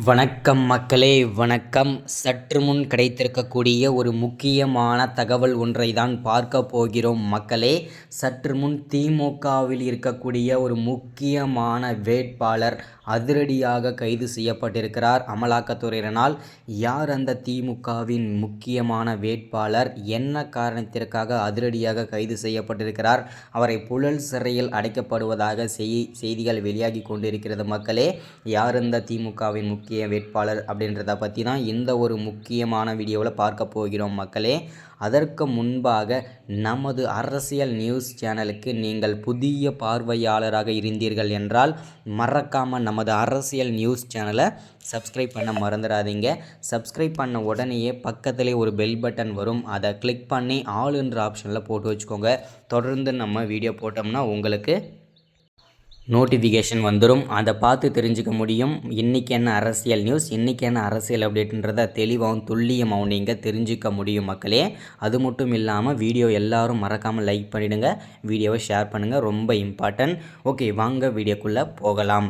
வணக்கம் மக்களே, வணக்கம். சற்று முன் கிடைத்திருக்கக்கூடிய ஒரு முக்கியமான தகவல் ஒன்றை தான் பார்க்க போகிறோம் மக்களே. சற்று முன் திமுகவில் இருக்கக்கூடிய ஒரு முக்கியமான வேட்பாளர் அதிரடியாக கைது செய்யப்பட்டிருக்கிறார் அமலாக்கத்துறையினரால். யார் அந்த திமுகவின் முக்கியமான வேட்பாளர்? என்ன காரணத்திற்காக அதிரடியாக கைது செய்யப்பட்டிருக்கிறார்? அவரை புழல் சிறையில் அடைக்கப்படுவதாக செய்திகள் வெளியாகி கொண்டிருக்கிறது மக்களே. யார் அந்த திமுகவின் முக்கிய வேட்பாளர் அப்படின்றத பற்றி தான் இந்த ஒரு முக்கியமான வீடியோவில் பார்க்க போகிறோம் மக்களே. அதற்கு முன்பாக நமது அரசியல் நியூஸ் சேனலுக்கு நீங்கள் புதிய பார்வையாளராக இருந்தீர்கள் என்றால் மறக்காமல் நமது அரசியல் நியூஸ் சேனலை சப்ஸ்கிரைப் பண்ண மறந்துடாதீங்க. சப்ஸ்கிரைப் பண்ண உடனேயே பக்கத்திலே ஒரு பெல் பட்டன் வரும், அதை கிளிக் பண்ணி ஆல் என்ற ஆப்ஷனில் போட்டு வச்சுக்கோங்க. தொடர்ந்து நம்ம வீடியோ போட்டோம்னா உங்களுக்கு நோட்டிஃபிகேஷன் வந்துடும். அதை பார்த்து தெரிஞ்சுக்க முடியும் இன்றைக்கி என்ன அரசியல் நியூஸ், இன்றைக்கி என்ன அரசியல் அப்டேட்டுன்றதை தெளிவாகவும் துல்லியமாகவும் நீங்கள் தெரிஞ்சுக்க முடியும் மக்களே. அது மட்டும் இல்லாமல் வீடியோ எல்லோரும் மறக்காமல் லைக் பண்ணிவிடுங்க, வீடியோவை ஷேர் பண்ணுங்கள், ரொம்ப இம்பார்ட்டன்ட். ஓகே, வாங்க வீடியோக்குள்ளே போகலாம்.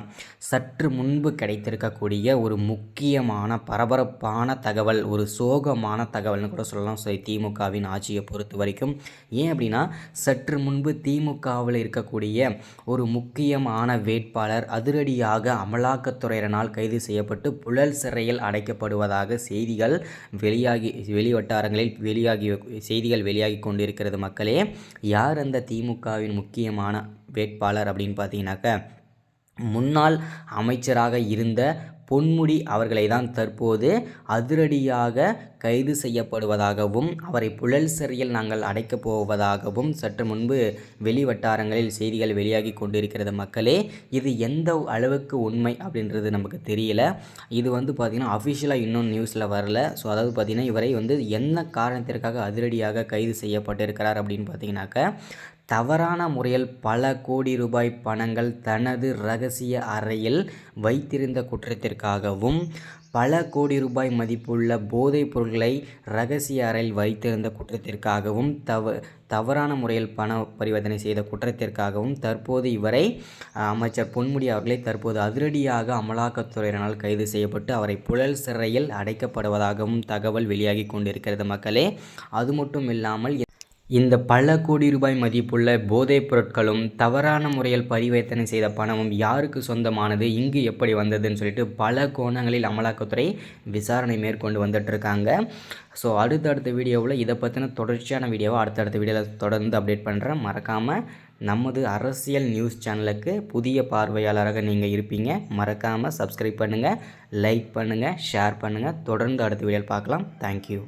சற்று முன்பு கிடைத்திருக்கக்கூடிய ஒரு முக்கியமான பரபரப்பான தகவல், ஒரு சோகமான தகவல்னு கூட சொல்லலாம் திமுகவின் ஆட்சியை பொறுத்த வரைக்கும். ஏன் அப்படின்னா, சற்று முன்பு திமுகவில் இருக்கக்கூடிய ஒரு முக்கியமான வேட்பாளர் அதிரடியாக அமலாக்கத்துறையினரால் கைது செய்யப்பட்டு புழல் சிறையில் அடைக்கப்படுவதாக செய்திகள் வெளிவட்டாரங்களில் செய்திகள் வெளியாகி கொண்டிருக்கிறது மக்களே. யார் அந்த திமுகவின் முக்கியமான வேட்பாளர் அப்படின்னு பார்த்தீங்கன்னாக்க, முன்னாள் அமைச்சராக இருந்த பொன்முடி அவர்களை தான் தற்போது அதிரடியாக கைது செய்யப்படுவதாகவும் அவரை புழல் சிறையில் நாங்கள் அடைக்கப் போவதாகவும் சற்று முன்பு வெளிவட்டாரங்களில் செய்திகள் வெளியாகி கொண்டிருக்கிறது மக்களே. இது எந்த அளவுக்கு உண்மை அப்படின்றது நமக்கு தெரியல. இது பார்த்திங்கன்னா அஃபிஷியலாக இன்னும் நியூஸில் வரல. ஸோ அதாவது பார்த்திங்கன்னா இவரை என்ன காரணத்திற்காக அதிரடியாக கைது செய்யப்பட்டிருக்கிறார் அப்படின்னு பார்த்தீங்கன்னாக்க, தவறான முறையில் பல கோடி ரூபாய் பணங்கள் தனது இரகசிய அறையில் வைத்திருந்த குற்றத்திற்காகவும், பல கோடி ரூபாய் மதிப்புள்ள போதைப் பொருட்களை இரகசிய அறையில் வைத்திருந்த குற்றத்திற்காகவும், தவறான முறையில் பண பரிவர்த்தனை செய்த குற்றத்திற்காகவும் தற்போது இவரை அமைச்சர் பொன்முடி அவர்களை தற்போது அதிரடியாக அமலாக்கத்துறையினரால் கைது செய்யப்பட்டு அவரை புழல் சிறையில் அடைக்கப்படுவதாகவும் தகவல் வெளியாகி கொண்டிருக்கிறது மக்களே. அது மட்டும் இல்லாமல் இந்த பல கோடி ரூபாய் மதிப்புள்ள போதைப் பொருட்களும் தவறான முறையில் பரிவர்த்தனை செய்த பணமும் யாருக்கு சொந்தமானது, இங்கு எப்படி வந்ததுன்னு சொல்லிட்டு பல கோணங்களில் அமலாக்கத்துறை விசாரணை மேற்கொண்டு வந்துட்டுருக்காங்க. ஸோ அடுத்தடுத்த வீடியோவில் இதை பற்றின தொடர்ச்சியான வீடியோவை அடுத்தடுத்த வீடியோவில் தொடர்ந்து அப்டேட் பண்ணுறேன். மறக்காமல் நமது அரசியல் நியூஸ் சேனலுக்கு புதிய பார்வையாளராக நீங்கள் இருப்பீங்க. மறக்காமல் சப்ஸ்கிரைப் பண்ணுங்கள், லைக் பண்ணுங்கள், ஷேர் பண்ணுங்கள். தொடர்ந்து அடுத்த வீடியோவில் பார்க்கலாம். தேங்க்யூ.